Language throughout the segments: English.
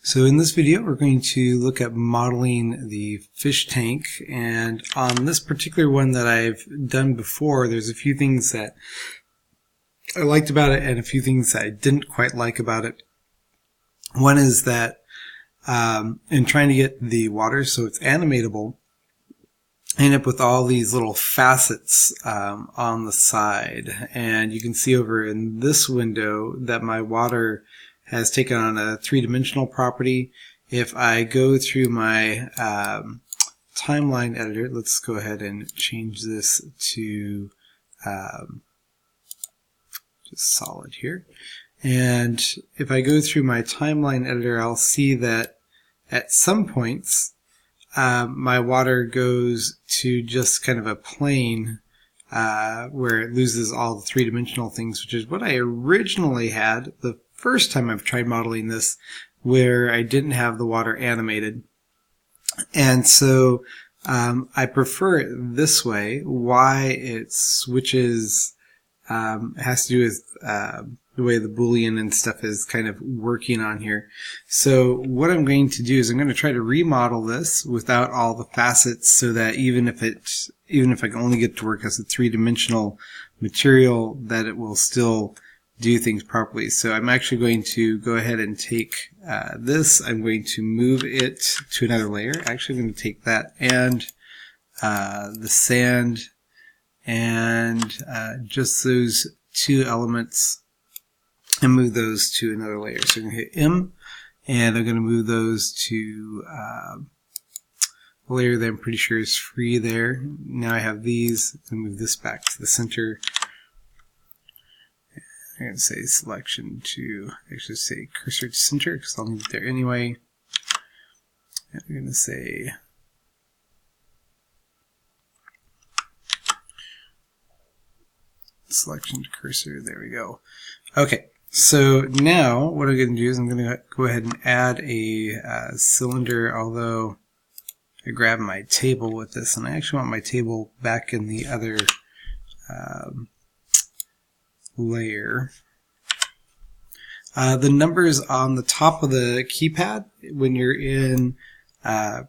So in this video we're going to look at modeling the fish tank, and on this particular one that I've done before there's a few things that I liked about it and a few things that I didn't quite like about it. One is that in trying to get the water so it's animatable, I end up with all these little facets on the side, and you can see over in this window that my water has taken on a three-dimensional property. If I go through my timeline editor, let's go ahead and change this to just solid here. And if I go through my timeline editor, I'll see that at some points my water goes to just kind of a plane where it loses all the three-dimensional things, which is what I originally had the first time I've tried modeling this, where I didn't have the water animated. And so I prefer it this way. Why it switches has to do with the way the Boolean and stuff is kind of working on here. So what I'm going to do is I'm going to try to remodel this without all the facets, so that even if I can only get to work as a three-dimensional material, that it will still do things properly. So I'm actually going to go ahead and take this. I'm going to move it to another layer. Actually, I'm going to take that and the sand and just those two elements and move those to another layer. So I'm going to hit M, and I'm going to move those to a layer that I'm pretty sure is free there. Now I have these. I'm going to move this back to the center. I'm going to say selection to actually say cursor to center, because I'll need it there anyway. And I'm going to say selection to cursor. There we go. Okay, so now what I'm going to do is I'm going to go ahead and add a cylinder, although I grabbed my table with this, and I actually want my table back in the other layer. The numbers on the top of the keypad, when you're in the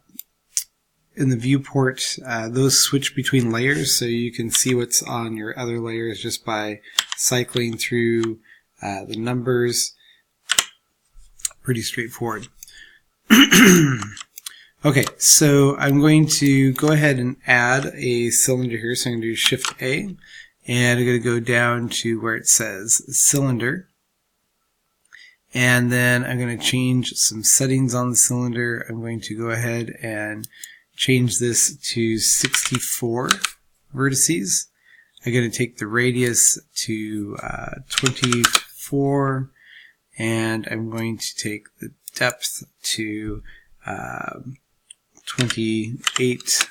viewport, those switch between layers, so you can see what's on your other layers just by cycling through the numbers. Pretty straightforward. Okay, so I'm going to go ahead and add a cylinder here. So I'm going to do Shift A, and I'm going to go down to where it says cylinder. And then I'm going to change some settings on the cylinder. I'm going to go ahead and change this to 64 vertices. I'm going to take the radius to 24, and I'm going to take the depth to 28,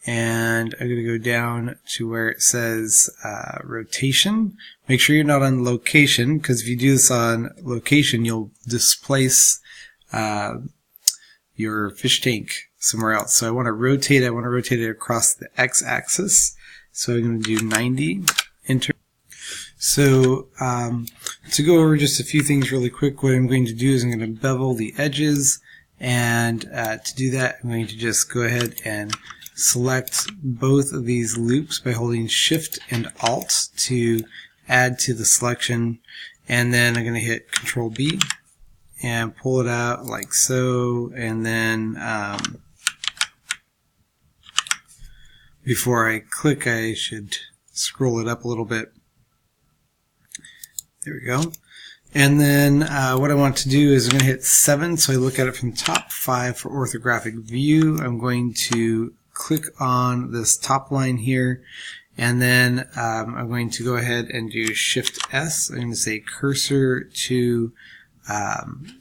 and I'm going to go down to where it says rotation. Make sure you're not on location, because if you do this on location, you'll displace your fish tank somewhere else. So I want to rotate it across the x-axis. So I'm going to do 90, enter. So to go over just a few things really quick, what I'm going to do is I'm going to bevel the edges, and to do that I'm going to just go ahead and select both of these loops by holding Shift and Alt to add to the selection, and then I'm going to hit Control B and pull it out like so, and then before I click I should scroll it up a little bit. There we go. And then what I want to do is I'm going to hit 7 so I look at it from top, 5 for orthographic view. I'm going to click on this top line here, and then I'm going to go ahead and do Shift S. I'm going to say cursor to I'm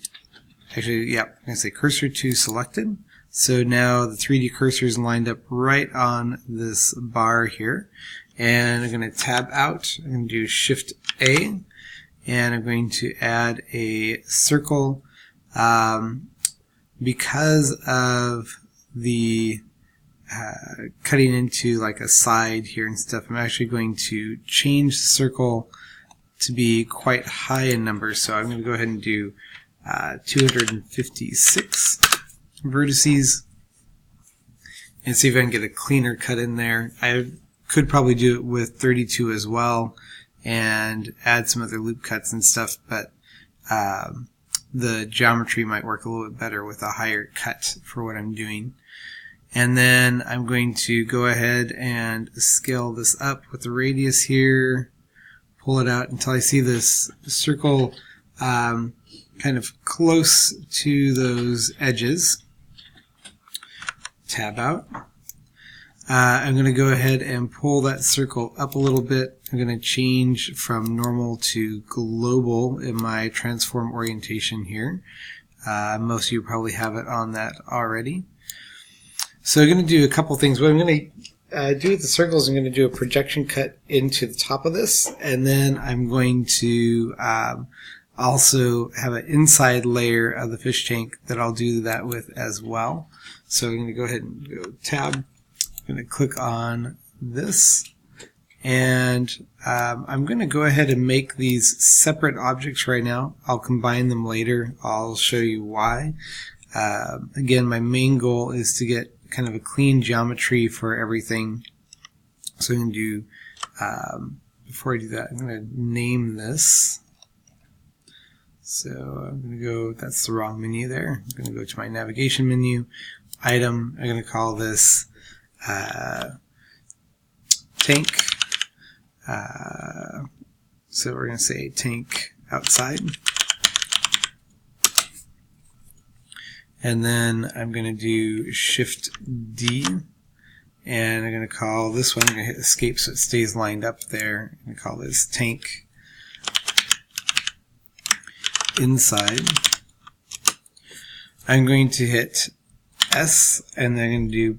going to say cursor to selected. So now the 3D cursor is lined up right on this bar here, and I'm going to tab out. I'm going to do Shift A, and I'm going to add a circle. Because of the cutting into like a side here and stuff, I'm actually going to change the circle to be quite high in numbers. So I'm going to go ahead and do 256 vertices, and see if I can get a cleaner cut in there. I could probably do it with 32 as well and add some other loop cuts and stuff, but the geometry might work a little bit better with a higher cut for what I'm doing. And then I'm going to go ahead and scale this up with the radius here, pull it out until I see this circle kind of close to those edges. Tab out. I'm going to go ahead and pull that circle up a little bit. I'm going to change from normal to global in my transform orientation here. Most of you probably have it on that already. So I'm going to do a couple things. What I'm going to do with the circles, I'm going to do a projection cut into the top of this, and then I'm going to also have an inside layer of the fish tank that I'll do that with as well. So I'm going to go ahead and go tab. I'm going to click on this, and I'm going to go ahead and make these separate objects right now. I'll combine them later. I'll show you why. Again, my main goal is to get kind of a clean geometry for everything. So I'm going to do, before I do that, I'm going to name this. So I'm going to go, that's the wrong menu there. I'm going to go to my navigation menu, item. I'm going to call this tank. So we're going to say tank outside. And then I'm going to do Shift D, and I'm going to call this one, I'm going to hit escape so it stays lined up there. I'm going to call this tank inside. I'm going to hit S, and then I'm going to do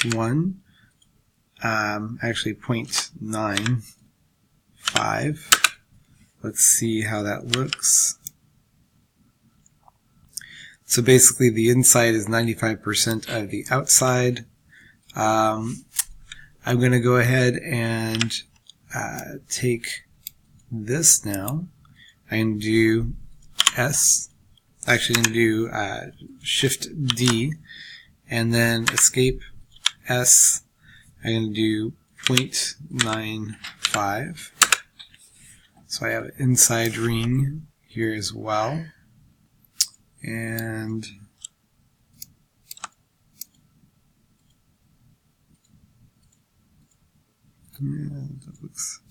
0.1, actually 0.95. Let's see how that looks. So basically the inside is 95% of the outside. I'm going to go ahead and take this now. I'm going to do S. Actually, I'm going to do Shift D, and then escape S. I'm going to do 0.95. So I have an inside ring here as well. And that looks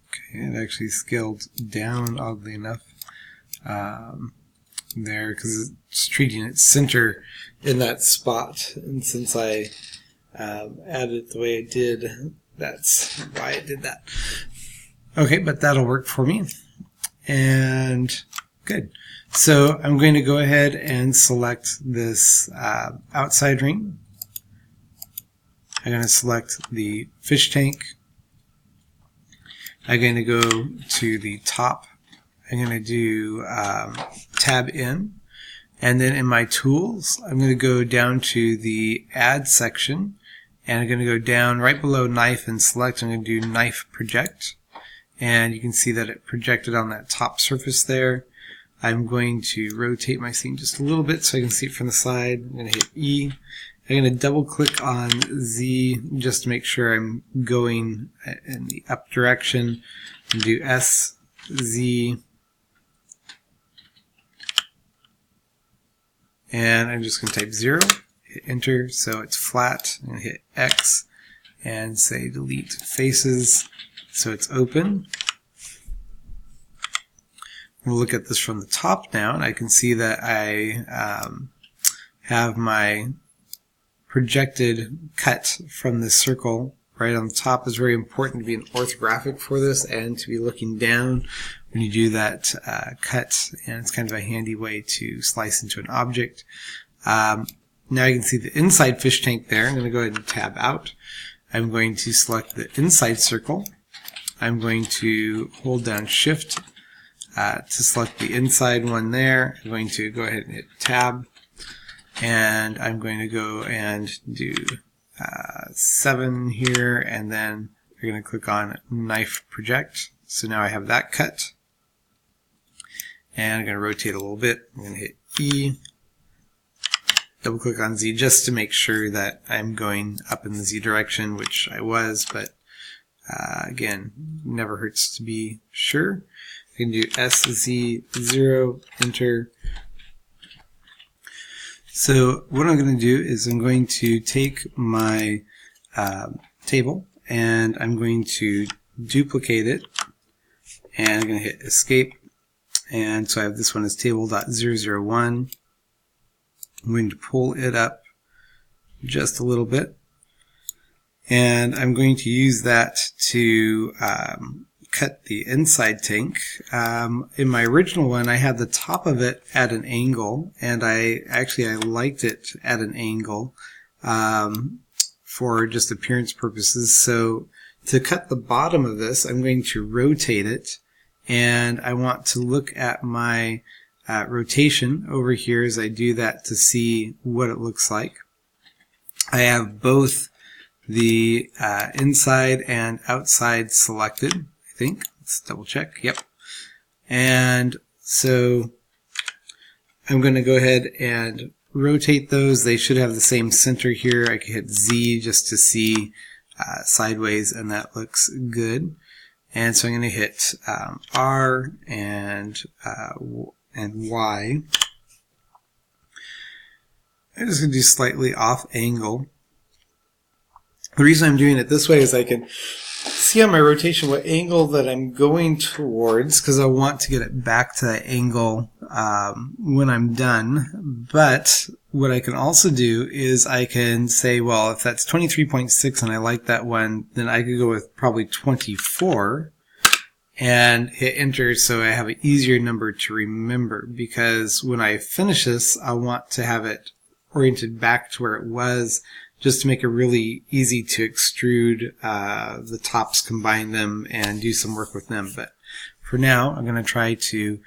okay. It actually scaled down, oddly enough, there, because it's treating its center in that spot. And since I added it the way I did, that's why I did that. Okay, but that'll work for me. And good. So I'm going to go ahead and select this outside ring. I'm going to select the fish tank. I'm going to go to the top. I'm going to do tab in. And then in my tools, I'm going to go down to the add section. And I'm going to go down right below knife and select. I'm going to do knife project. And you can see that it projected on that top surface there. I'm going to rotate my scene just a little bit so I can see it from the side. I'm going to hit E. I'm going to double click on Z just to make sure I'm going in the up direction. And do S, Z. And I'm just going to type 0, hit enter so it's flat. I'm going to hit X and say delete faces. So it's open. We'll look at this from the top now, and I can see that I have my projected cut from this circle right on the top. It's very important to be an orthographic for this and to be looking down when you do that cut, and it's kind of a handy way to slice into an object. Now you can see the inside fish tank there. I'm going to go ahead and tab out. I'm going to select the inside circle. I'm going to hold down Shift to select the inside one there. I'm going to go ahead and hit Tab, and I'm going to go and do 7 here, and then I'm going to click on Knife Project. So now I have that cut. And I'm going to rotate a little bit. I'm going to hit E. Double click on Z just to make sure that I'm going up in the Z direction, which I was, but again, never hurts to be sure. I can do SZ0, enter. So what I'm going to do is I'm going to take my table and I'm going to duplicate it, and I'm going to hit escape, and so I have this one as table.001. I'm going to pull it up just a little bit, and I'm going to use that to cut the inside tank. In my original one, I had the top of it at an angle, and I liked it at an angle for just appearance purposes. So to cut the bottom of this, I'm going to rotate it, and I want to look at my rotation over here as I do that to see what it looks like. I have both the inside and outside selected, I think. Let's double check. Yep. And so I'm going to go ahead and rotate those. They should have the same center here. I can hit Z just to see sideways, and that looks good. And so I'm going to hit R and Y. I'm just going to do slightly off angle. The reason I'm doing it this way is I can see on my rotation what angle that I'm going towards, because I want to get it back to that angle when I'm done. But what I can also do is I can say, well, if that's 23.6 and I like that one, then I could go with probably 24 and hit enter, so I have an easier number to remember, because when I finish this, I want to have it oriented back to where it was, just to make it really easy to extrude the tops, combine them, and do some work with them. But for now, I'm going to try to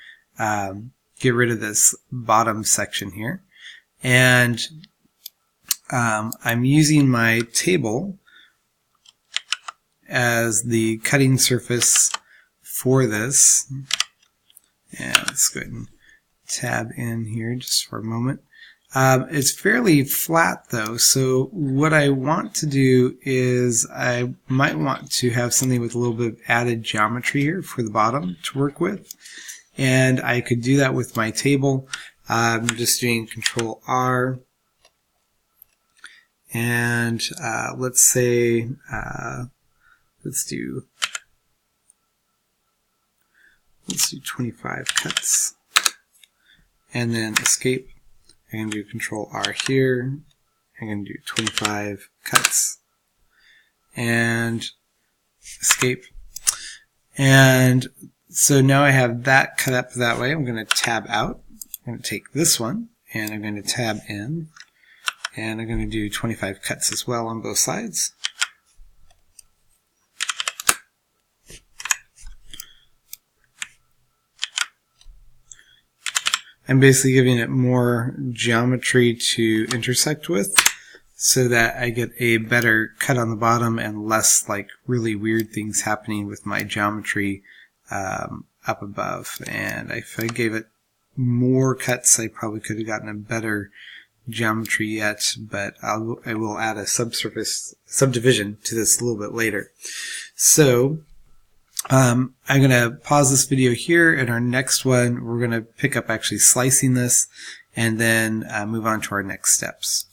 get rid of this bottom section here. And I'm using my table as the cutting surface for this. And let's go ahead and tab in here just for a moment. It's fairly flat though, so what I want to do is I might want to have something with a little bit of added geometry here for the bottom to work with, and I could do that with my table. I'm just doing Control R, and let's say let's do 25 cuts, and then escape. I'm going to do Control R here. I'm going to do 25 cuts and escape. And so now I have that cut up that way. I'm going to tab out. I'm going to take this one and I'm going to tab in. And I'm going to do 25 cuts as well on both sides. I'm basically giving it more geometry to intersect with so that I get a better cut on the bottom and less like really weird things happening with my geometry up above. And if I gave it more cuts, I probably could have gotten a better geometry yet, but I will add a subdivision to this a little bit later. So I'm going to pause this video here. In our next one, we're going to pick up actually slicing this and then move on to our next steps.